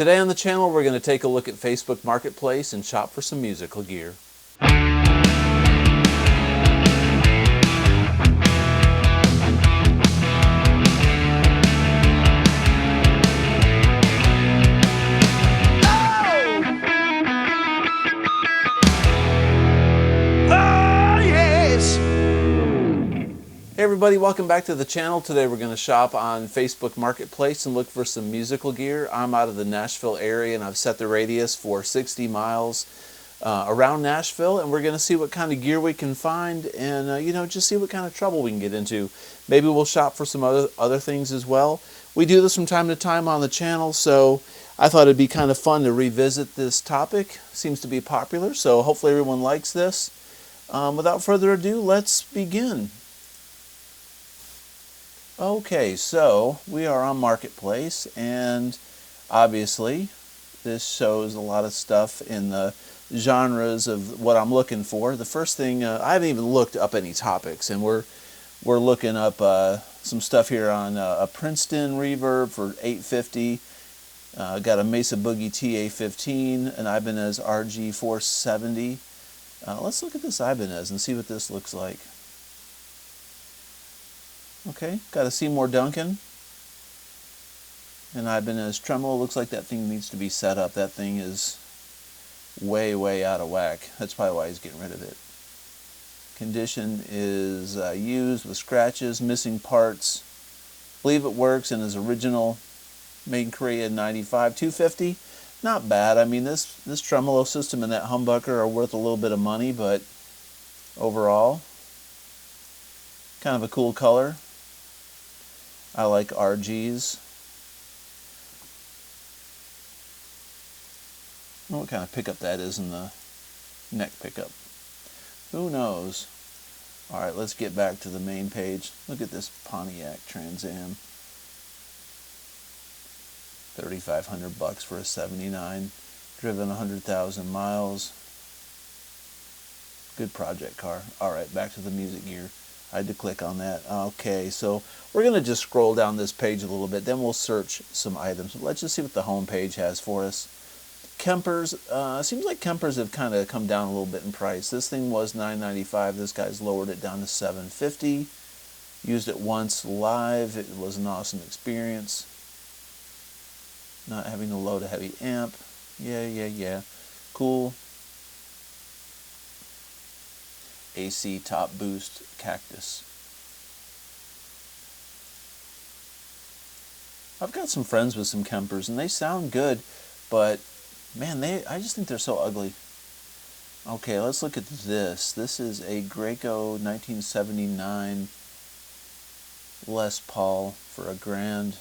Today on the channel, we're going to take a look at Facebook Marketplace and shop for some musical gear. Hey everybody, welcome back to the channel. Today we're going to shop on Facebook Marketplace and look for some musical gear. I'm out of the Nashville area and I've set the radius for 60 miles around Nashville, and we're going to see what kind of gear we can find and just see what kind of trouble we can get into. Maybe we'll shop for some other things as well. We do this from time to time on the channel, so I thought it'd be kind of fun to revisit this topic. Seems to be popular, so hopefully everyone likes this. Without further ado, let's begin. Okay, so we are on Marketplace, and obviously this shows a lot of stuff in the genres of what I'm looking for. The first thing, I haven't even looked up any topics, and we're looking up some stuff here on a Princeton reverb for $850. Got a Mesa Boogie TA15, an Ibanez RG470. Let's look at this Ibanez and see what this looks like. Okay, got a Seymour Duncan, and Ibanez tremolo. Looks like that thing needs to be set up. That thing is way out of whack. That's probably why he's getting rid of it. Condition is used with scratches, missing parts. Believe it works and is original, made in Korea in '95. $250, not bad. I mean, this tremolo system and that humbucker are worth a little bit of money, but overall, kind of a cool color. I like RGs. I don't know what kind of pickup that is in the neck pickup. Who knows? Alright, let's get back to the main page. Look at this Pontiac Trans Am. $3,500 for a 79. Driven 100,000 miles. Good project car. Alright, back to the music gear. I had to click on that. Okay, so we're going to just scroll down this page a little bit, then we'll search some items. Let's just see what the home page has for us. Kempers, seems like Kempers have kind of come down a little bit in price. This thing was $9.95. This guy's lowered it down to $7.50. Used it once live. It was an awesome experience. Not having to load a heavy amp. Yeah. Cool. AC top boost Cactus. I've got some friends with some Kempers and they sound good, but man, I just think they're so ugly. Okay, let's look at this. This is a Graco 1979 Les Paul for $1,000.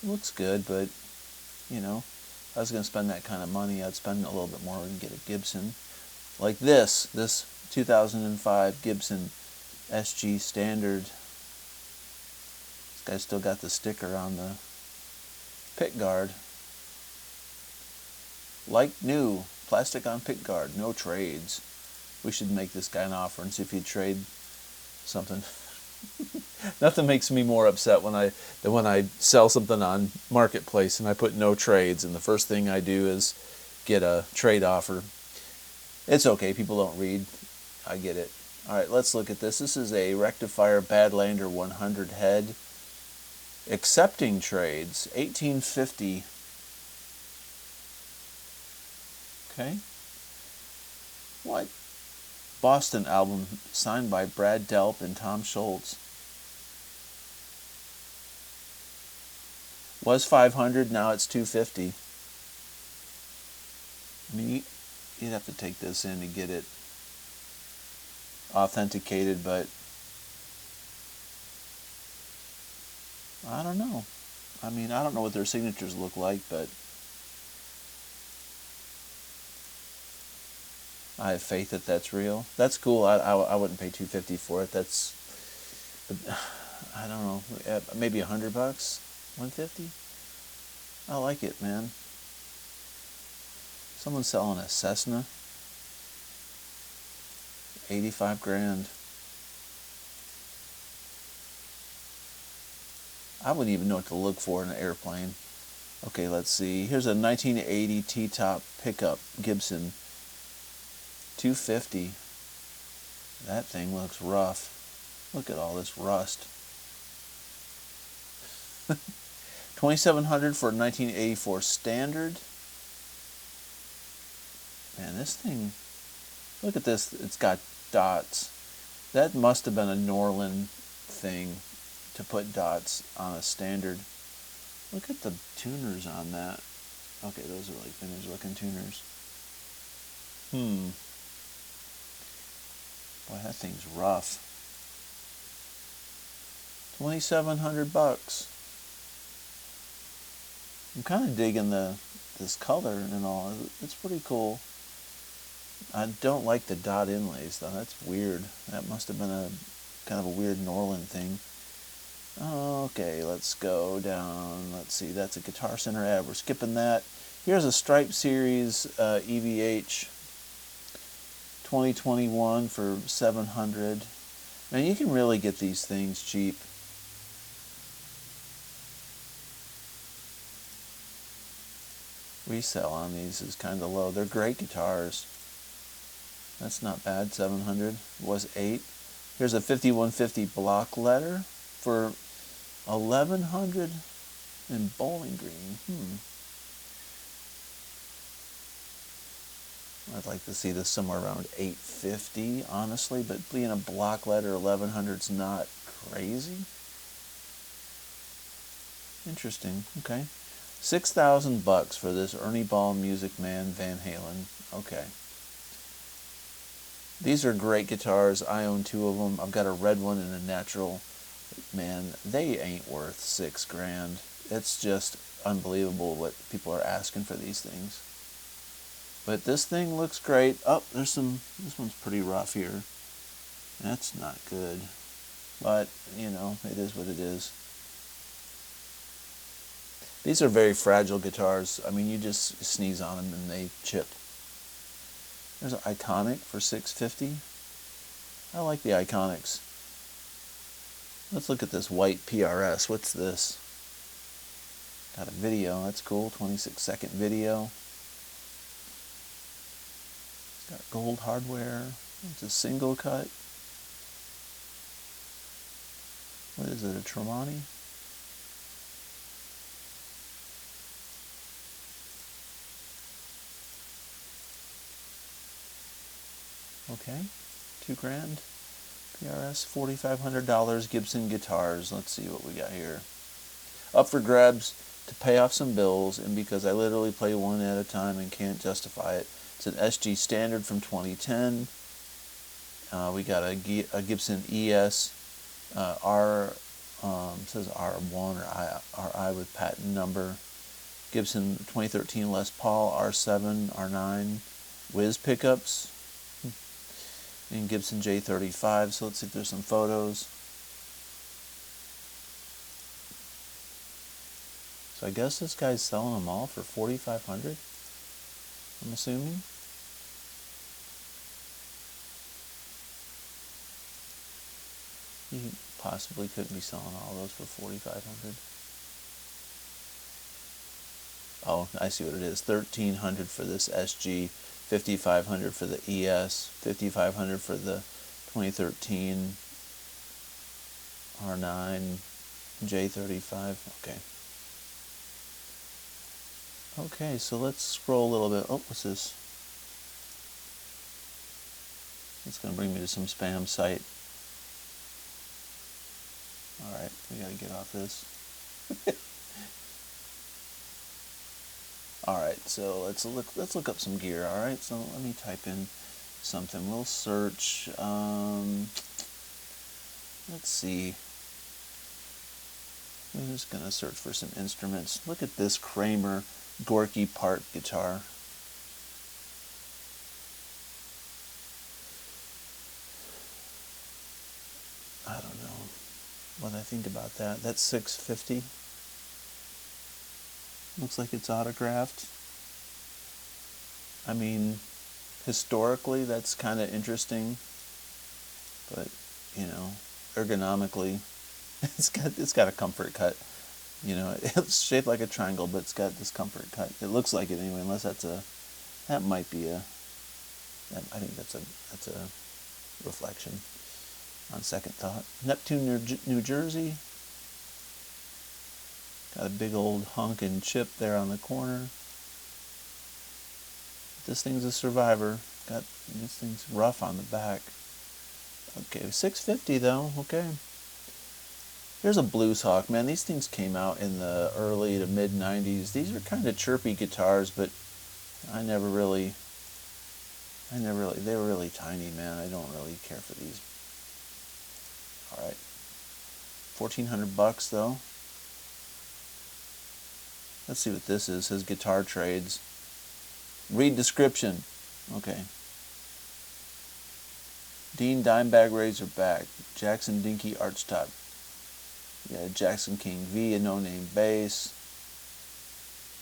Looks good, but you know, if I was going to spend that kind of money, I'd spend a little bit more and get a Gibson. Like this 2005 Gibson SG Standard. This guy's still got the sticker on the pick guard. Like new, plastic on pick guard, no trades. We should make this guy an offer and see if he'd trade something. Nothing makes me more upset than when I sell something on Marketplace and I put no trades, and the first thing I do is get a trade offer. It's okay, people don't read. I get it. Alright, let's look at this. This is a Rectifier Badlander 100 head. Accepting trades, $1,850. Okay. What? Boston album signed by Brad Delp and Tom Schultz. Was $500, now it's $250. I mean, you'd have to take this in to get it authenticated, but I don't know. I mean, I don't know what their signatures look like, but I have faith that that's real. That's cool. I wouldn't pay $250 for it. That's, I don't know, maybe $100, $150. I like it, man. Someone's selling a Cessna, 85 grand. I wouldn't even know what to look for in an airplane. Okay, let's see. Here's a 1980 T-top pickup Gibson 250. That thing looks rough. Look at all this rust. 2700 for a 1984 Standard. Man, this thing, look at this. It's got dots. That must have been a Norland thing to put dots on a Standard. Look at the tuners on that. Okay, those are like vintage looking tuners. Boy, that thing's rough. 2,700 bucks. I'm kind of digging this color and all. It's pretty cool. I don't like the dot inlays though. That's weird. That must have been a kind of a weird Norland thing. Okay, let's go down. Let's see. That's a Guitar Center ad. We're skipping that. Here's a Stripe Series EVH 2021 for $700. Now you can really get these things cheap. Resale on these is kind of low. They're great guitars. That's not bad. 700 was 8. Here's a 5150 block letter for 1100 in Bowling Green. I'd like to see this somewhere around 850, honestly, but being a block letter 1100 is not crazy. Interesting. Okay. 6,000 bucks for this Ernie Ball Music Man Van Halen. Okay. These are great guitars. I own 2 of them. I've got a red one and a natural. Man, they ain't worth $6,000. It's just unbelievable what people are asking for these things. But this thing looks great. Oh, this one's pretty rough here. That's not good. But, you know, it is what it is. These are very fragile guitars. I mean, you just sneeze on them and they chip. There's an Iconic for $650. I like the Iconics. Let's look at this white PRS. What's this? Got a video. That's cool. 26-second video. It's got gold hardware. It's a single cut. What is it? A Tremonti? Okay, $2,000. PRS, $4,500. Gibson guitars. Let's see what we got here. Up for grabs to pay off some bills, and because I literally play one at a time and can't justify it. It's an SG Standard from 2010. We got a Gibson ES R, says R1 or RI with patent number. Gibson 2013 Les Paul R7, R9 Wiz pickups. And Gibson J35. So let's see if there's some photos. So I guess this guy's selling them all for $4,500. I'm assuming. He possibly couldn't be selling all those for $4,500. Oh, I see what it is. $1,300 for this SG. $5,500 for the ES, $5,500 for the 2013 R9 J35. Okay, so let's scroll a little bit. Oh, what's this? It's going to bring me to some spam site. Alright, we got to get off this. Alright, so let's look up some gear. Alright, so let me type in something. We'll search, let's see. I'm just going to search for some instruments. Look at this Kramer Gorky Park guitar. I don't know what I think about that. That's $650. Looks like it's autographed. I mean, historically, that's kind of interesting, but you know, ergonomically, it's got a comfort cut. You know, it's shaped like a triangle, but it's got this comfort cut. It looks like it anyway, unless that might be I think that's a reflection on second thought. Neptune, New Jersey. Got a big old honkin' chip there on the corner. This thing's a survivor. This thing's rough on the back. Okay, $6.50 though. Okay. Here's a Blues Hawk, man. These things came out in the early to mid '90s. These are kind of chirpy guitars, but they were really tiny, man. I don't really care for these. All right, $1,400 though. Let's see what this is. It says guitar trades. Read description. Okay. Dean Dimebag Razorback, Jackson Dinky Archtop. Yeah, Jackson King V, a no-name bass.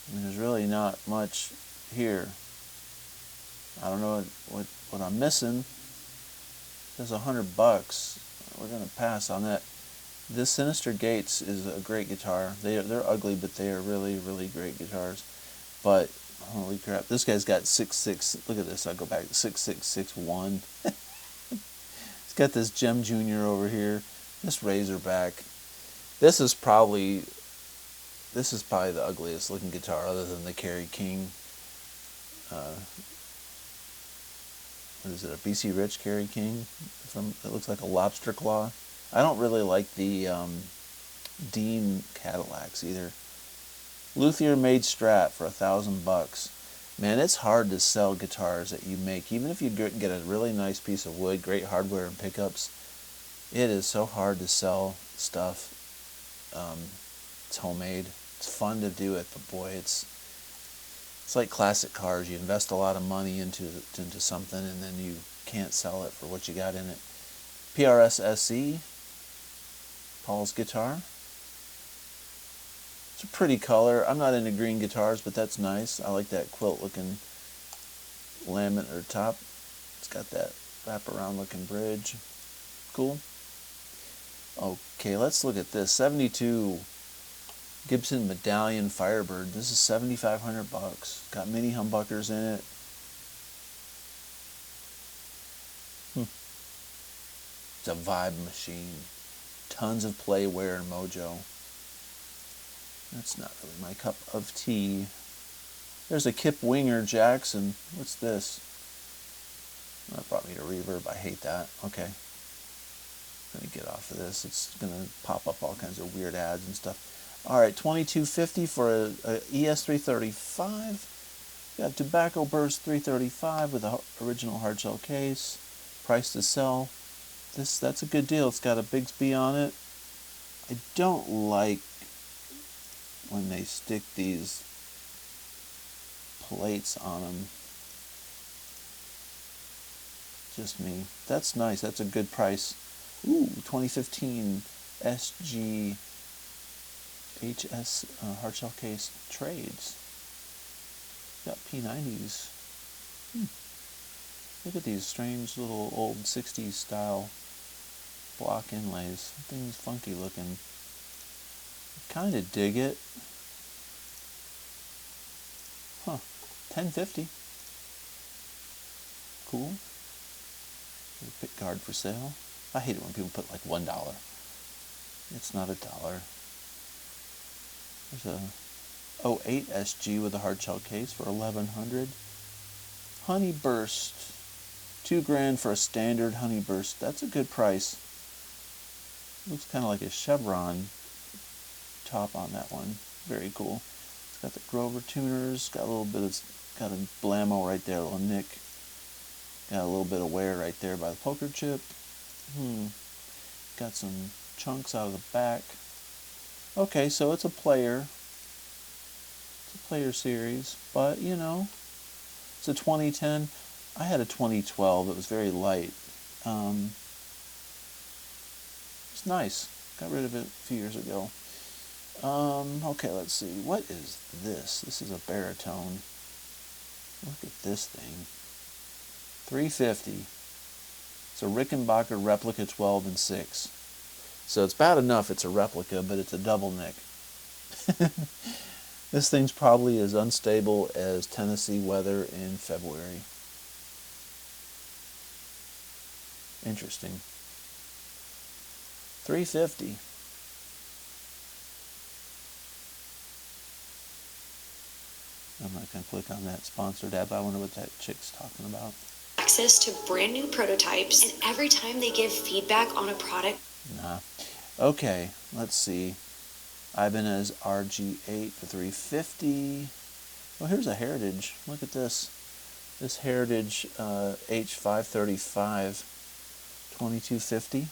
I mean, there's really not much here. I don't know what I'm missing. There's $100. We're gonna pass on that. This Sinister Gates is a great guitar. They're ugly, but they are really, really great guitars. But holy crap, this guy's got 6.6. Look at this. I'll go back to 6.661. He's got this Gem Junior over here. This Razorback. This is probably the ugliest looking guitar, other than the Kerry King. What is it? A BC Rich Kerry King? It looks like a lobster claw. I don't really like the Dean Cadillacs either. Luthier made Strat for $1,000. Man, it's hard to sell guitars that you make. Even if you get a really nice piece of wood, great hardware and pickups, it is so hard to sell stuff. It's homemade. It's fun to do it, but boy, it's like classic cars. You invest a lot of money into something, and then you can't sell it for what you got in it. PRS SE, Paul's guitar. It's a pretty color. I'm not into green guitars, but that's nice. I like that quilt-looking laminate or top. It's got that wrap-around-looking bridge. Cool. Okay, let's look at this. 72 Gibson Medallion Firebird. This is $7,500. Got mini humbuckers in it. It's a vibe machine. Tons of play, wear, and mojo. That's not really my cup of tea. There's a Kip Winger Jackson. What's this? That brought me to reverb. I hate that. Okay. I'm going to get off of this. It's going to pop up all kinds of weird ads and stuff. All right, $2,250 for a ES335. Got Tobacco Burst 335 with the original hardshell case. Price to sell. That's a good deal. It's got a Bigsby on it. I don't like when they stick these plates on them. Just me. That's nice. That's a good price. Ooh, 2015 SG HS hardshell case trades. Got P90s. Look at these strange little old 60s style block inlays. Thing's funky looking. Kind of dig it. Huh. $10.50. Cool. Pick guard for sale. I hate it when people put like $1. It's not $1. There's a 08 SG with a hardshell case for $1,100. Honey Burst. $2,000 for a standard Honey Burst. That's a good price. Looks kind of like a chevron top on that one. Very cool. It's got the Grover tuners. Got a little bit of, got a blammo right there, a little nick. Got a little bit of wear right there by the poker chip. Got some chunks out of the back. Okay, so it's a player. It's a player series, but you know, it's a 2010. I had a 2012. It was very light. It's nice. Got rid of it a few years ago. Okay, let's see. What is this? This is a baritone. Look at this thing. $350. It's a Rickenbacker replica 12 and 6. So it's bad enough it's a replica, but it's a double neck. This thing's probably as unstable as Tennessee weather in February. Interesting. $350. I'm not going to click on that sponsored ad, but I wonder what that chick's talking about. Access to brand new prototypes, and every time they give feedback on a product. Nah. Okay, let's see. Ibanez RG8 for $350. Well, here's a Heritage. Look at this. This Heritage H535, $2250.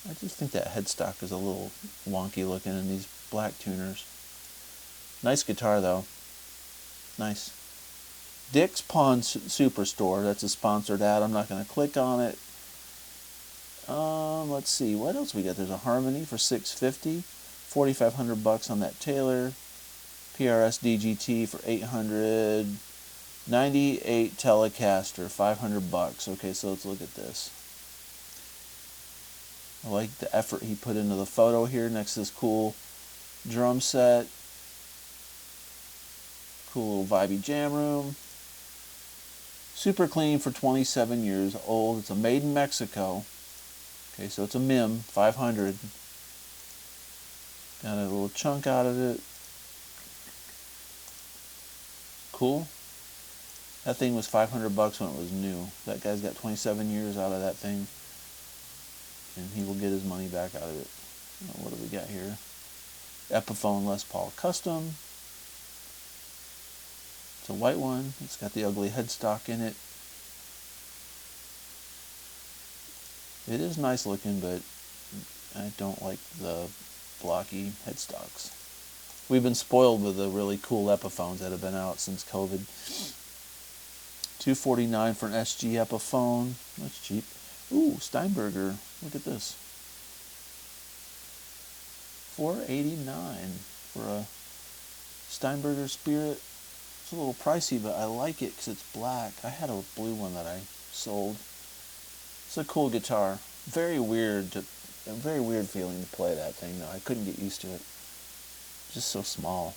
I just think that headstock is a little wonky looking in these black tuners. Nice guitar though. Nice. Dick's Pawn Superstore. That's a sponsored ad. I'm not going to click on it. Let's see. What else we got? There's a Harmony for $650. $4,500 on that Taylor. PRS DGT for $800. 98 Telecaster, $500. Okay, so let's look at this. I like the effort he put into the photo here next to this cool drum set. Cool little vibey jam room. Super clean for 27 years old. It's a made in Mexico. Okay, so it's a MIM, 500. Got a little chunk out of it. Cool. That thing was $500 when it was new. That guy's got 27 years out of that thing. And he will get his money back out of it. What do we got here? Epiphone Les Paul Custom. It's a white one. It's got the ugly headstock in it. It is nice looking, but I don't like the blocky headstocks. We've been spoiled with the really cool Epiphones that have been out since COVID. $249 for an SG Epiphone. That's cheap. Ooh, Steinberger. Look at this. $489 for a Steinberger Spirit. It's a little pricey, but I like it because it's black. I had a blue one that I sold. It's a cool guitar. A very weird feeling to play that thing though. I couldn't get used to it. Just so small.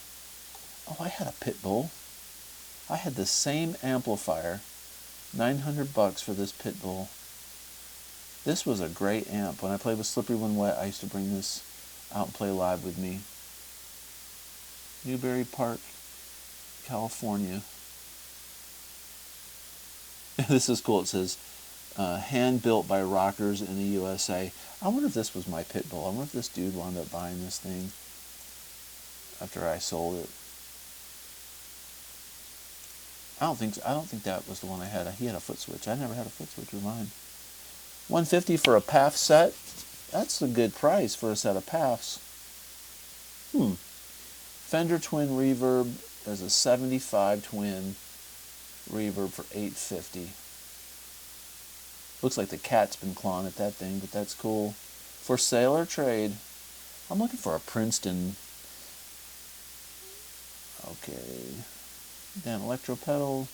Oh, I had a Pitbull. I had the same amplifier. $900 for this Pitbull. This was a great amp. When I played with Slippery When Wet, I used to bring this out and play live with me. Newbury Park, California. This is cool. It says, hand built by rockers in the USA. I wonder if this was my Pitbull. I wonder if this dude wound up buying this thing after I sold it. I don't think that was the one I had. He had a foot switch. I never had a foot switch with mine. $150 for a PAF set. That's a good price for a set of PAFs. Fender Twin Reverb. There's a 75 Twin Reverb for $850. Looks like the cat's been clawing at that thing, but that's cool. For sale or trade, I'm looking for a Princeton. Okay. Then electro pedal.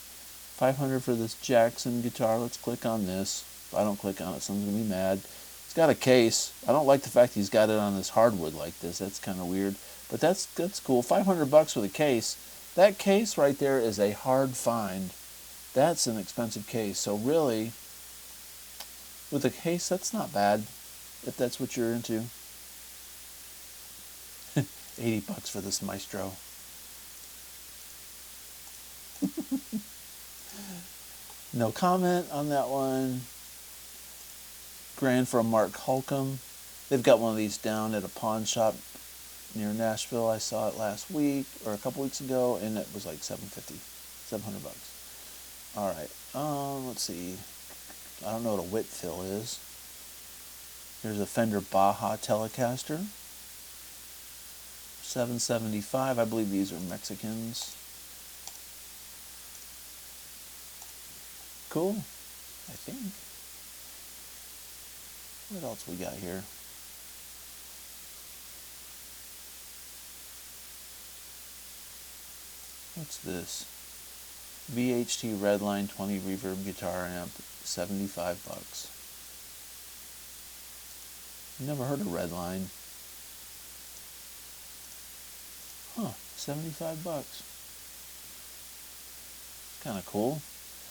$500 for this Jackson guitar. Let's click on this. If I don't click on it, someone's going to be mad. It's got a case. I don't like the fact he's got it on this hardwood like this. That's kind of weird. But that's cool. $500 for the case. That case right there is a hard find. That's an expensive case. So really, with a case, that's not bad if that's what you're into. $80 for this Maestro. No comment on that one. Grand from Mark Holcomb. They've got one of these down at a pawn shop near Nashville. I saw it last week or a couple weeks ago, and it was like $700. All right. Let's see. I don't know what a Whitfill is. Here's a Fender Baja Telecaster. $775. I believe these are Mexicans. Cool, I think. What else we got here? What's this? VHT Redline 20 Reverb Guitar Amp, $75. Never heard of Redline. Huh, 75 bucks. Kind of cool.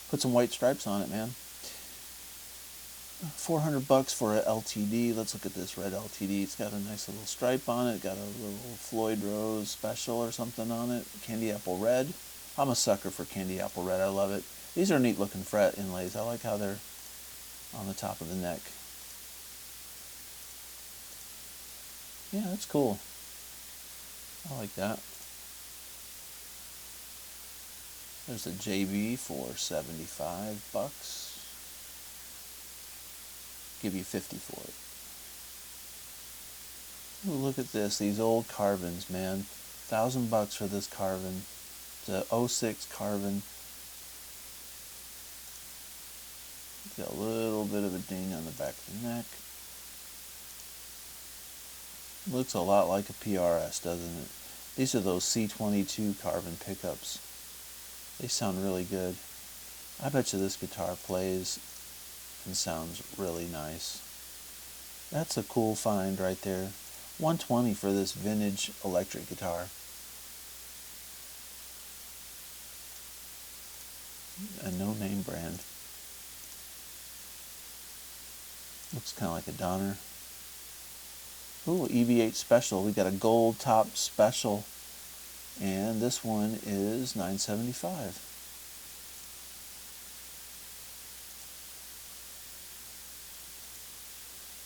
Put some white stripes on it, man. 400 bucks for a LTD. Let's look at this red LTD. It's got a nice little stripe on it. Got a little Floyd Rose special or something on it. Candy apple red. I'm a sucker for candy apple red. I love it. These are neat looking fret inlays. I like how they're on the top of the neck. Yeah, that's cool. I like that. There's a JB for 75 bucks. Give you 50 for it. Ooh, look at this. These old Carvins, man. 1,000 bucks for this Carvin. It's a '06 Carvin. It's got a little bit of a ding on the back of the neck. Looks a lot like a PRS, doesn't it? These are those C22 Carvin pickups. They sound really good. I bet you this guitar plays and sounds really nice. That's a cool find right there. $120 for this vintage electric guitar. A no-name brand. Looks kind of like a Donner. Ooh, EVH special. We got a gold top special. And this one is $9.75.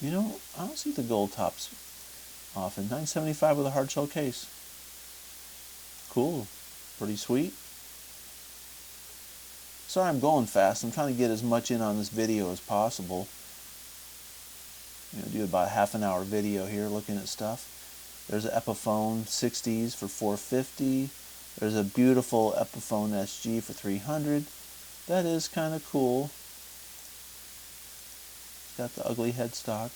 You know, I don't see the gold tops often. $9.75 with a hard shell case. Cool. Pretty sweet. Sorry I'm going fast. I'm trying to get as much in on this video as possible. Do about a half an hour video here looking at stuff. There's an Epiphone 60s for $450. There's a beautiful Epiphone SG for $300. That is kind of cool. It's got the ugly headstock.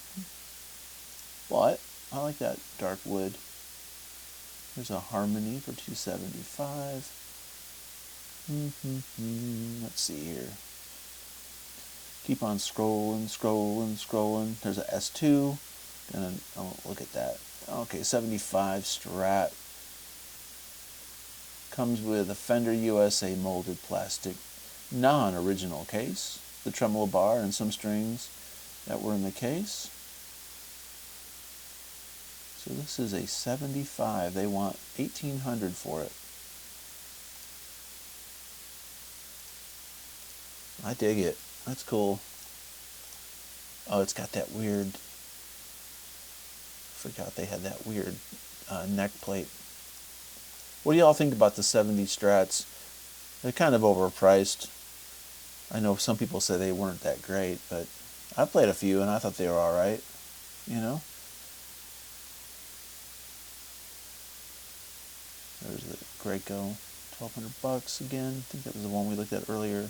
But I like that dark wood. There's a Harmony for $275. Let's see here. Keep on scrolling, scrolling, scrolling. There's a S2. Oh, look at that. Okay, 75 Strat. Comes with a Fender USA molded plastic non-original case. The tremolo bar and some strings that were in the case. So this is a 75. They want $1,800 for it. I dig it. That's cool. Oh, it's got that weird... Forgot they had that weird neck plate. What do y'all think about the 70 Strats? They're kind of overpriced. I know some people say they weren't that great, but I played a few and I thought they were alright. You know? There's the Graco, 1,200 bucks again. I think that was the one we looked at earlier.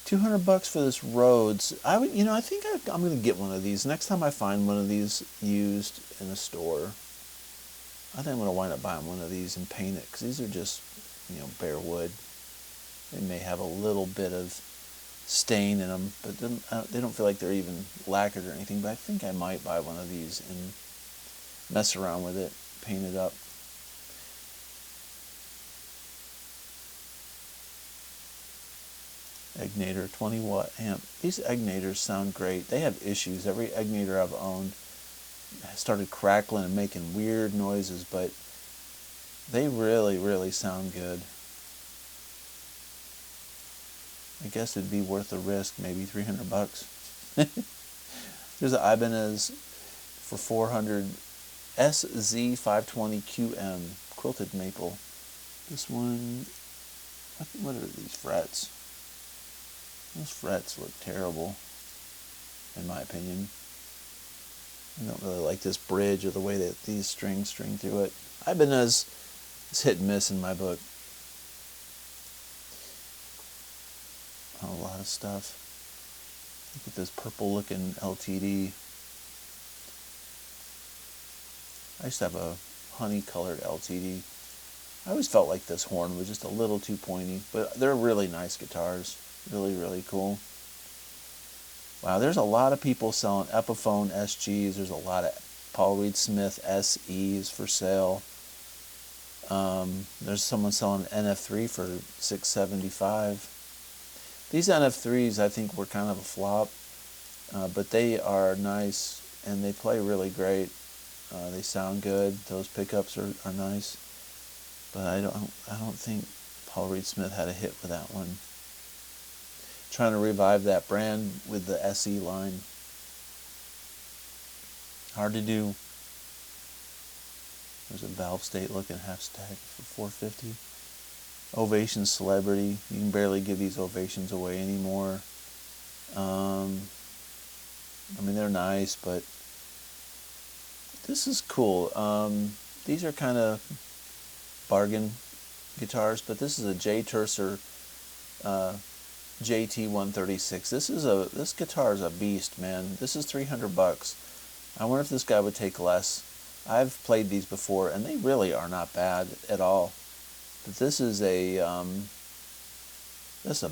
200 bucks for this Rhodes. I think I'm going to get one of these. Next time I find one of these used in a store, I think I'm going to wind up buying one of these and paint it, because these are just, bare wood. They may have a little bit of stain in them, but they don't feel like they're even lacquered or anything, but I think I might buy one of these and mess around with it, paint it up. Egnator 20 watt amp. These Egnators sound great. They have issues. Every Egnator I've owned started crackling and making weird noises, but they really, really sound good. I guess it'd be worth the risk, maybe 300 bucks. There's an Ibanez for 400 SZ520QM quilted maple. This one, what are these frets? Those frets look terrible, in my opinion. I don't really like this bridge or the way that these strings string through it. Ibanez is hit and miss in my book. A lot of stuff. Look at this purple looking LTD. I used to have a honey colored LTD. I always felt like this horn was just a little too pointy, but they're really nice guitars. Really, really cool. Wow, there's a lot of people selling Epiphone SGs. There's a lot of Paul Reed Smith SEs for sale. There's someone selling an NF3 for $675. These NF3s I think were kind of a flop, but they are nice and they play really great. They sound good. Those pickups are nice, but I don't think Paul Reed Smith had a hit with that one. Trying to revive that brand with the SE line. Hard to do. There's a Valve State looking half stack for $450. Ovation Celebrity. You can barely give these Ovations away anymore. I mean, they're nice, but this is cool. These are kind of bargain guitars, but this is a J. Tercer JT136. This guitar is a beast, man. This is $300. I wonder if this guy would take less. I've played these before, and they really are not bad at all. But this is a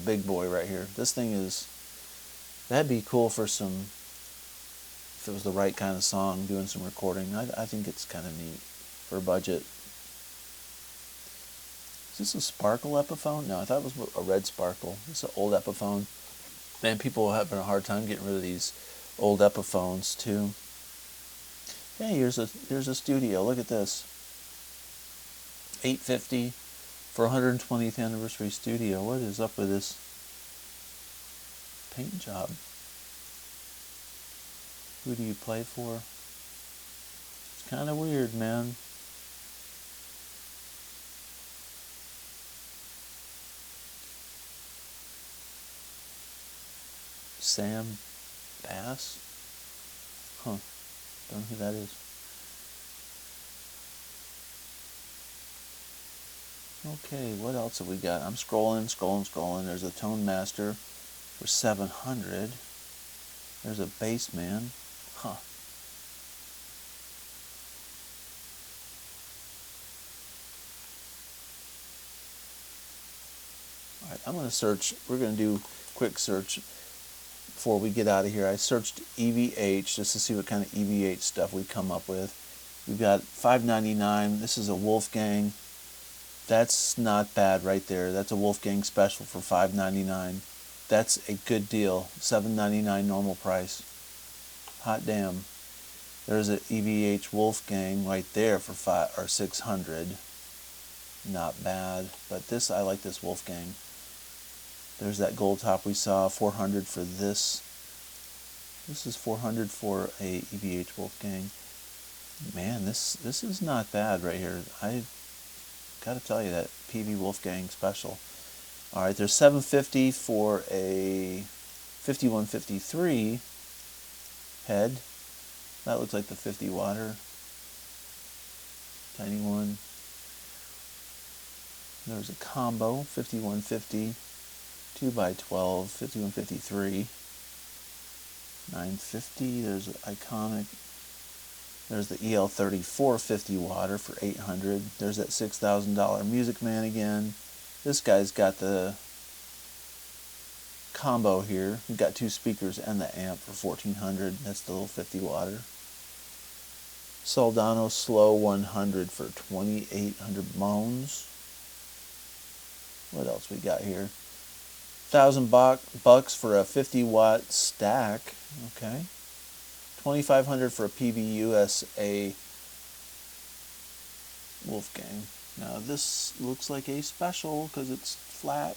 big boy right here. This thing is, that'd be cool for some, if it was the right kind of song, doing some recording. I think it's kind of neat for a budget. Is this a Sparkle Epiphone? No, I thought it was a red Sparkle. This is an old Epiphone. Man, people are having a hard time getting rid of these old Epiphones too. Hey, here's a studio. Look at this. $850 for 120th anniversary studio. What is up with this paint job? Who do you play for? It's kind of weird, man. Sam Bass? Huh. Don't know who that is. Okay, what else have we got? I'm scrolling. There's a Tone Master for $700. There's a Bassman. Huh. Alright, I'm going to search. We're going to do a quick search before we get out of here. I searched EVH just to see what kind of EVH stuff we come up with. We've got $5.99. This is a Wolfgang. That's not bad right there. That's a Wolfgang special for $5.99. That's a good deal. $7.99 normal price. Hot damn. There's an EVH Wolfgang right there for $600. Not bad. But this, I like this Wolfgang. There's that gold top we saw, $400 for this. This is $400 for a EVH Wolfgang. Man, this is not bad right here. I gotta tell you, that PV Wolfgang special. All right, there's $750 for a 5153 head. That looks like the 50 watter. Tiny one. There's a combo 5150. 2x12, 5153, 950. There's an iconic. There's the EL34 50 watter for $800. There's that $6,000 Music Man again. This guy's got the combo here. We've got two speakers and the amp for $1,400. That's the little 50 watter. Soldano Slow 100 for 2,800 moans. What else we got here? $1,000 for a 50 watt stack. Okay. $2,500 for a PV USA Wolfgang. Now this looks like a special because it's flat.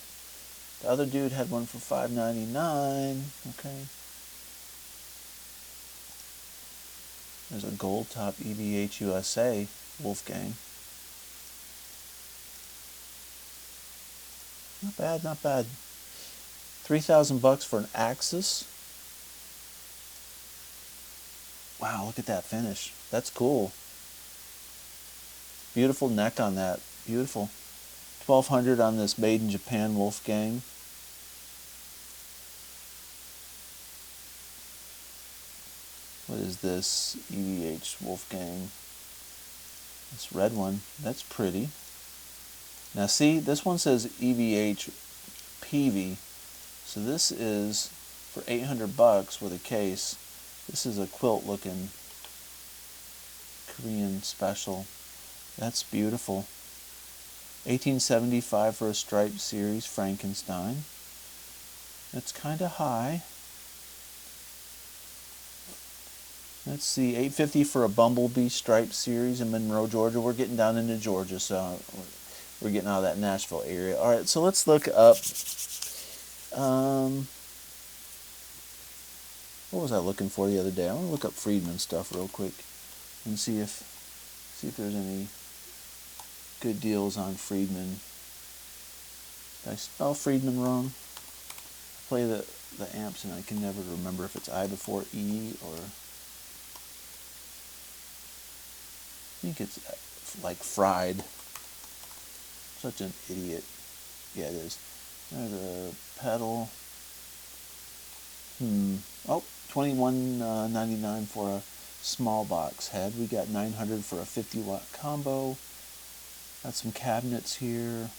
The other dude had one for $5.99. Okay. There's a gold top EVH USA Wolfgang. Not bad, not bad. $3,000 for an Axis. Wow, look at that finish. That's cool. Beautiful neck on that. Beautiful. $1,200 on this made in Japan Wolfgang. What is this EVH Wolfgang? This red one. That's pretty. Now see, this one says EVH PV. So this is for 800 bucks with a case. This is a quilt looking Korean special. That's beautiful. 1875 for a striped series Frankenstein. That's kind of high. Let's see, $8.50 for a Bumblebee striped series in Monroe, Georgia. We're getting down into Georgia, so we're getting out of that Nashville area. All right, so let's look up. What was I looking for the other day? I want to look up Friedman stuff real quick and see if there's any good deals on Friedman. Did I spell Friedman wrong? I play the amps and I can never remember if it's I before E or... I think it's like fried. Such an idiot. Yeah, it is. There's a pedal. Oh, $21.99 for a small box head. We got $900 for a 50-watt combo. Got some cabinets here.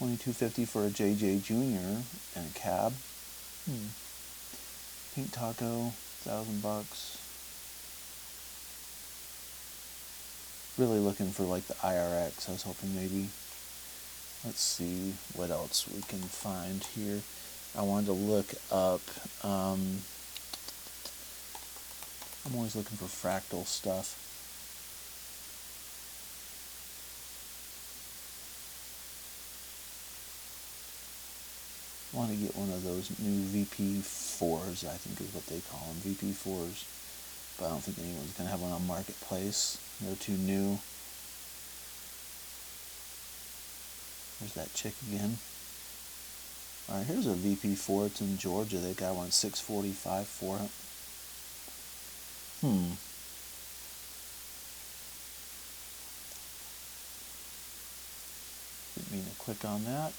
$22.50 for a JJ Jr. and a cab. Pink Taco, $1,000. Really looking for like the IRX. I was hoping maybe. Let's see what else we can find here. I wanted to look up. I'm always looking for fractal stuff. I want to get one of those new VP4s, I think is what they call them, VP4s. But I don't think anyone's going to have one on Marketplace. They're too new. There's that chick again. Alright, here's a VP4. It's in Georgia. That guy wants $645 for it. Didn't mean to click on that.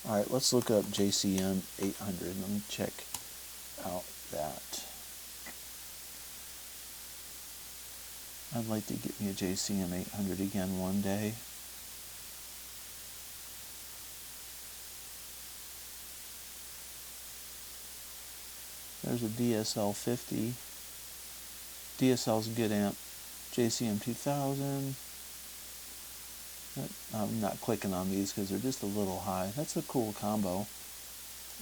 Alright, let's look up JCM 800. Let me check out that. I'd like to get me a JCM 800 again one day. There's a DSL 50. DSL's a good amp. JCM 2000. I'm not clicking on these because they're just a little high. That's a cool combo.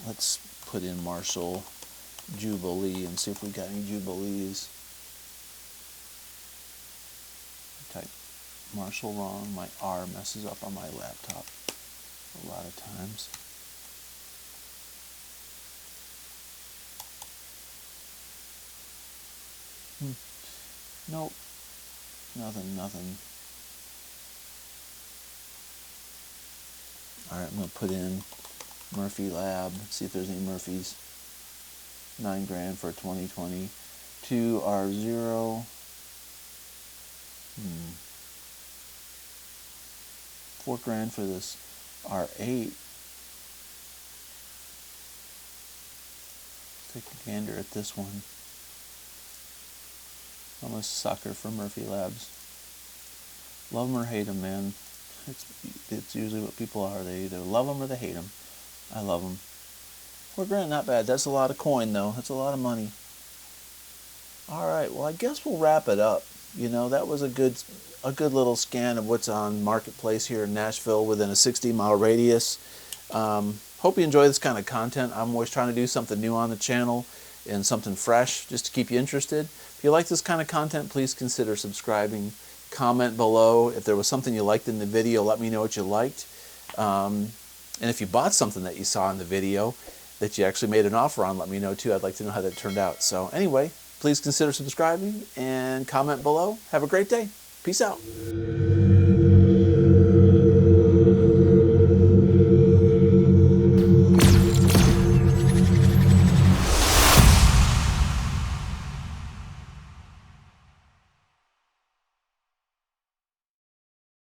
Let's put in Marshall Jubilee and see if we got any Jubilees. Type Marshall wrong. My R messes up on my laptop a lot of times. Nope. Nothing. Alright, I'm going to put in Murphy Lab. See if there's any Murphys. $9,000 for 2020. 2R0. $4,000 for this R8. Take a gander at this one. I'm a sucker for Murphy Labs. Love them or hate them, man. It's usually what people are. They either love them or they hate them. I love them. $4,000, not bad. That's a lot of coin, though. That's a lot of money. All right. Well, I guess we'll wrap it up. You know, that was a good little scan of what's on Marketplace here in Nashville within a 60-mile radius. Hope you enjoy this kind of content. I'm always trying to do something new on the channel and something fresh just to keep you interested. If you like this kind of content, please consider subscribing. Comment below. If there was something you liked in the video, let me know what you liked. And if you bought something that you saw in the video that you actually made an offer on, let me know too. I'd like to know how that turned out. So anyway, please consider subscribing and comment below. Have a great day. Peace out.